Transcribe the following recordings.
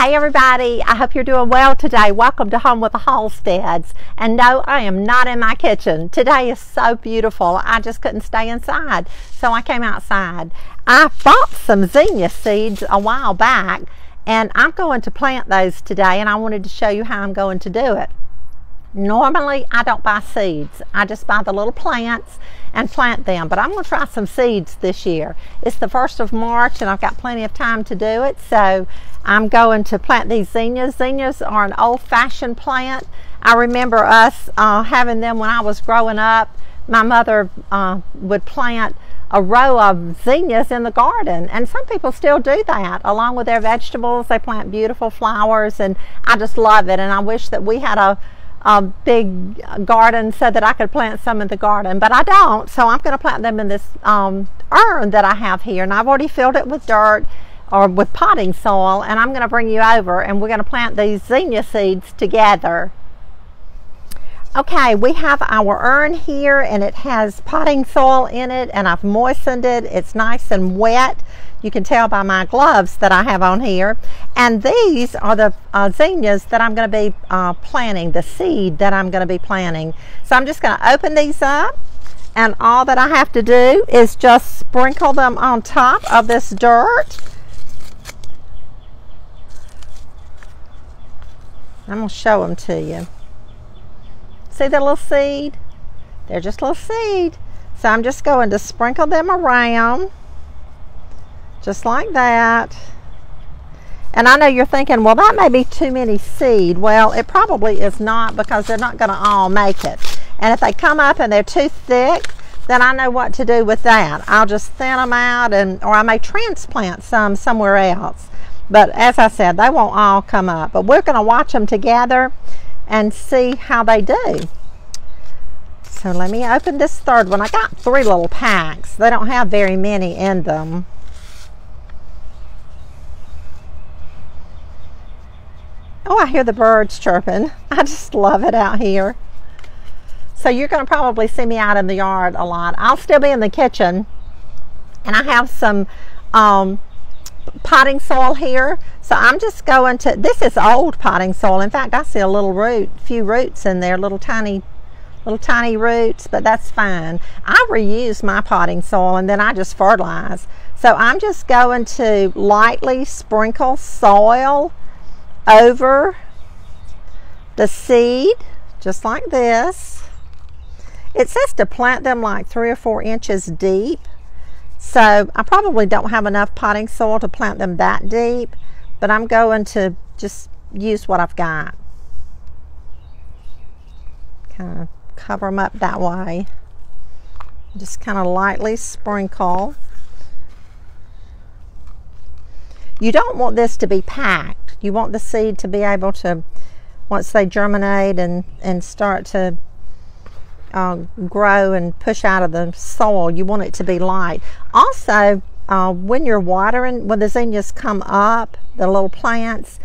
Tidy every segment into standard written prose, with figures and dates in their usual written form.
Hey everybody, I hope you're doing well today. Welcome to Home with the Halsteads. And no, I am not in my kitchen. Today is so beautiful. I just couldn't stay inside, so I came outside. I bought some zinnia seeds a while back, and I'm going to plant those today, and I wanted to show you how I'm going to do it. Normally, I don't buy seeds. I just buy the little plants and plant them, but I'm going to try some seeds this year. It's the 1st of March, and I've got plenty of time to do it, so I'm going to plant these zinnias. Zinnias are an old-fashioned plant. I remember us having them when I was growing up. My mother would plant a row of zinnias in the garden, and some people still do that along with their vegetables. They plant beautiful flowers, and I just love it, and I wish that we had a big garden so that I could plant some in the garden, but I don't, so I'm going to plant them in this urn that I have here, and I've already filled it with dirt or with potting soil, and I'm going to bring you over and we're going to plant these zinnia seeds together. Okay, we have our urn here, and it has potting soil in it, and I've moistened it. It's nice and wet. You can tell by my gloves that I have on here. And these are the zinnias that I'm going to be planting, the seed that I'm going to be planting. So I'm just going to open these up, and all that I have to do is just sprinkle them on top of this dirt. I'm going to show them to you. See the little seed? They're just little seed. So I'm just going to sprinkle them around, just like that. And I know you're thinking, well, that may be too many seed. Well, it probably is not, because they're not going to all make it. And if they come up and they're too thick, then I know what to do with that. I'll just thin them out, or I may transplant some somewhere else. But as I said, they won't all come up. But we're going to watch them together and see how they do. So let me open this third one. I got 3 little packs. They don't have very many in them. Oh, I hear the birds chirping. I just love it out here. So you're going to probably see me out in the yard a lot. I'll still be in the kitchen, and I have some potting soil here. So I'm just going to, this is old potting soil. In fact, I see a few roots in there, little tiny roots, but that's fine. I reuse my potting soil, and then I just fertilize. So I'm just going to lightly sprinkle soil over the seed, just like this. It says to plant them like 3 or 4 inches deep. So I probably don't have enough potting soil to plant them that deep, but I'm going to just use what I've got. Kind of cover them up that way. Just kind of lightly sprinkle. You don't want this to be packed. You want the seed to be able to, once they germinate and start to grow and push out of the soil, you want it to be light. Also, when you're watering, when the zinnias come up, the little plants,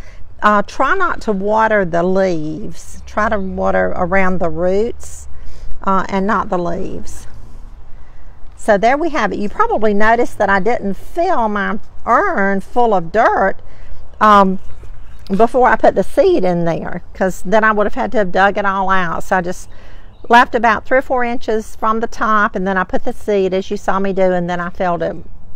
try not to water the leaves. Try to water around the roots and not the leaves. So there we have it. You probably noticed that I didn't fill my urn full of dirt before I put the seed in there, because then I would have had to have dug it all out. So I just left about 3 or 4 inches from the top, and then I put the seed as you saw me do, and then I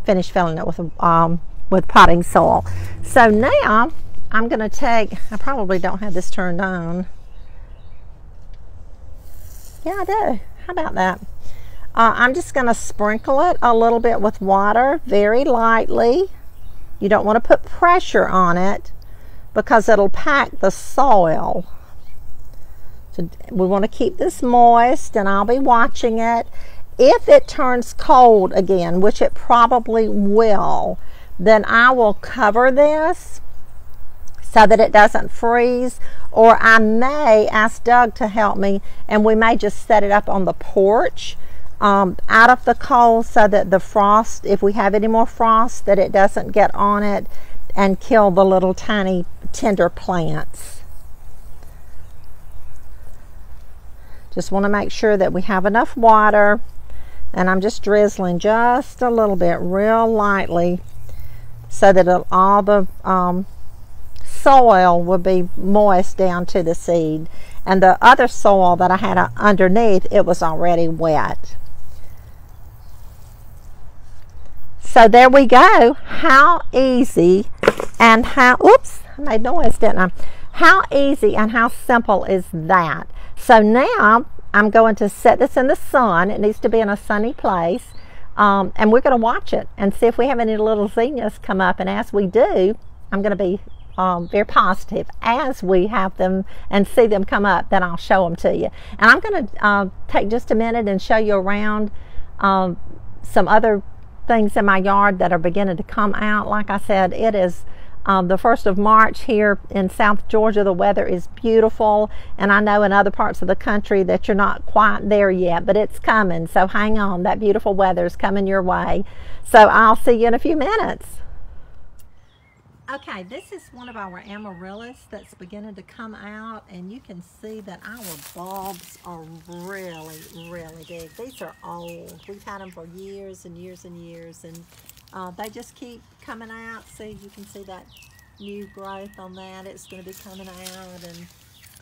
finished filling it with potting soil. So now I'm going to take, I probably don't have this turned on. Yeah, I do. How about that? I'm just going to sprinkle it a little bit with water, very lightly. You don't want to put pressure on it, because it'll pack the soil. So we want to keep this moist, and I'll be watching it. If it turns cold again, which it probably will, then I will cover this so that it doesn't freeze, or I may ask Doug to help me, and we may just set it up on the porch out of the cold, so that the frost, if we have any more frost, that it doesn't get on it and kill the little tiny tender plants. Just want to make sure that we have enough water, and I'm just drizzling just a little bit, real lightly, so that all the soil will be moist down to the seed, and the other soil that I had underneath, it was already wet. So there we go. How easy and how, oops, I made noise, didn't I? How easy and how simple is that? So now I'm going to set this in the sun. It needs to be in a sunny place. And we're going to watch it and see if we have any little zinnias come up. And as we do, I'm going to be very positive. As we have them and see them come up, then I'll show them to you. And I'm going to take just a minute and show you around some other things in my yard that are beginning to come out. Like I said, it is the 1st of March here in South Georgia. The weather is beautiful, and I know in other parts of the country that you're not quite there yet, but it's coming, so hang on. That beautiful weather is coming your way. So I'll see you in a few minutes. Okay, this is one of our amaryllis that's beginning to come out, and you can see that our bulbs are really, really big. These are old. We've had them for years and years and years, and they just keep coming out. See, you can see that new growth on that. It's going to be coming out,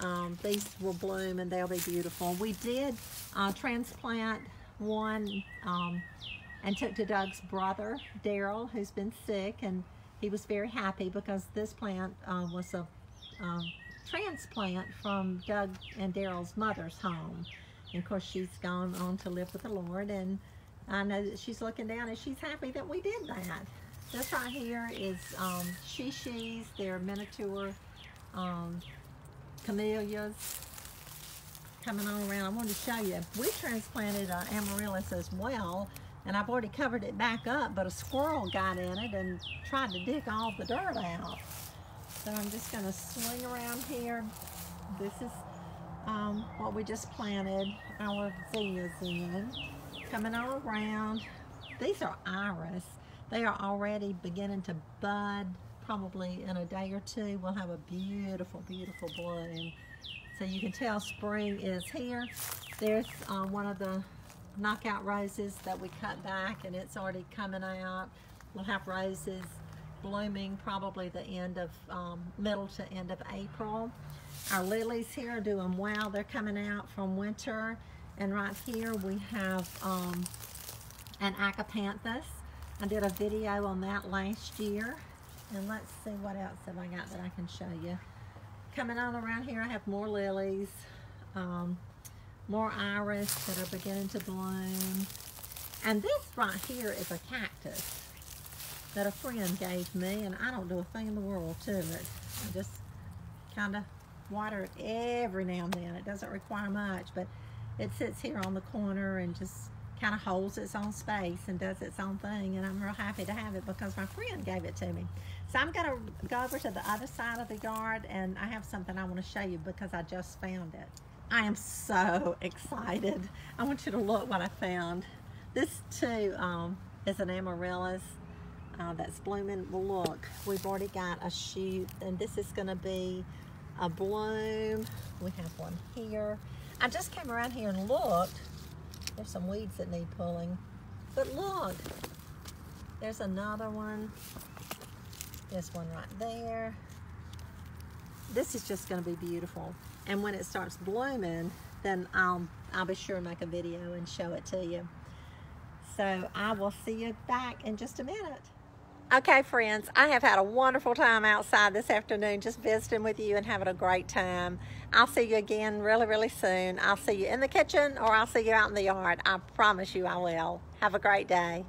and these will bloom and they'll be beautiful. We did transplant one and took to Doug's brother, Daryl, who's been sick, and he was very happy because this plant was a transplant from Doug and Daryl's mother's home. And of course, she's gone on to live with the Lord, and I know that she's looking down and she's happy that we did that. This right here is shishis. They're miniature camellias coming on around. I wanted to show you. We transplanted amaryllis as well, and I've already covered it back up, but a squirrel got in it and tried to dig all the dirt out. So I'm just going to swing around here. This is what we just planted our zinnias in. Coming all around. These are iris. They are already beginning to bud. Probably in a day or two we'll have a beautiful, beautiful bloom. So you can tell spring is here. There's one of the knockout roses that we cut back, and it's already coming out. We'll have roses blooming probably the end of middle to end of April. Our lilies here are doing well. They're coming out from winter. And right here we have an acapanthus. I did a video on that last year. And let's see what else have I got that I can show you. Coming on around here, I have more lilies, more iris that are beginning to bloom. And this right here is a cactus that a friend gave me, and I don't do a thing in the world to it. I just kind of water it every now and then. It doesn't require much, but it sits here on the corner and just kind of holds its own space and does its own thing, and I'm real happy to have it because my friend gave it to me. So I'm going to go over to the other side of the yard, and I have something I want to show you because I just found it. I am so excited. I want you to look what I found. This too is an amaryllis that's blooming. Well, look, we've already got a shoot, and this is going to be a bloom. We have one here. I just came around here and looked. There's some weeds that need pulling. But look, there's another one. There's one right there. This is just going to be beautiful. And when it starts blooming, then I'll be sure to make a video and show it to you. So I will see you back in just a minute. Okay, friends, I have had a wonderful time outside this afternoon just visiting with you and having a great time. I'll see you again really, really soon. I'll see you in the kitchen or I'll see you out in the yard. I promise you I will. Have a great day.